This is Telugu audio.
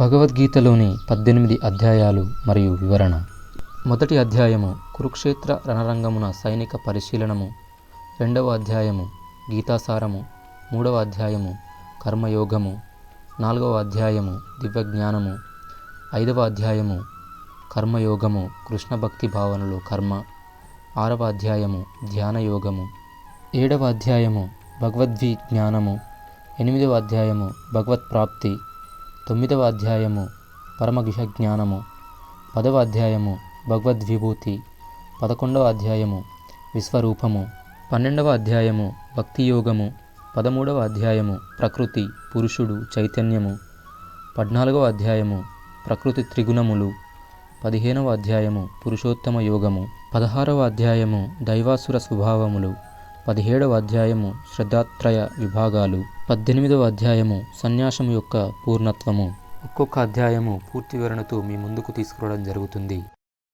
భగవద్గీతలోని 18 అధ్యాయాలు మరియు వివరణ. మొదటి అధ్యాయము కురుక్షేత్ర రణరంగమున సైనిక పరిశీలనము. రెండవ అధ్యాయము గీతాసారము. మూడవ అధ్యాయము కర్మయోగము. నాలుగవ అధ్యాయము దివ్యజ్ఞానము. ఐదవ అధ్యాయము కర్మయోగము కృష్ణ భక్తి భావనలో కర్మ. ఆరవ అధ్యాయము ధ్యానయోగము. ఏడవ అధ్యాయము భగవద్విజ్ఞానము. ఎనిమిదవ అధ్యాయము భగవత్ప్రాప్తి. తొమ్మిదవ అధ్యాయము పరమగుహజ్ఞానము. 10వ అధ్యాయము భగవద్విభూతి. 11వ అధ్యాయము విశ్వరూపము. 12వ అధ్యాయము భక్తియోగము. 13వ అధ్యాయము ప్రకృతి పురుషుడు చైతన్యము. 14వ అధ్యాయము ప్రకృతి త్రిగుణములు. 15వ అధ్యాయము పురుషోత్తమ యోగము. 16వ అధ్యాయము దైవాసుర స్వభావములు. 17వ అధ్యాయము శ్రద్ధాత్రయ విభాగాలు. 18వ అధ్యాయము సన్యాసము యొక్క పూర్ణత్వము. ఒక్కొక్క అధ్యాయము పూర్తి వివరణతో మీ ముందుకు తీసుకురావడం జరుగుతుంది.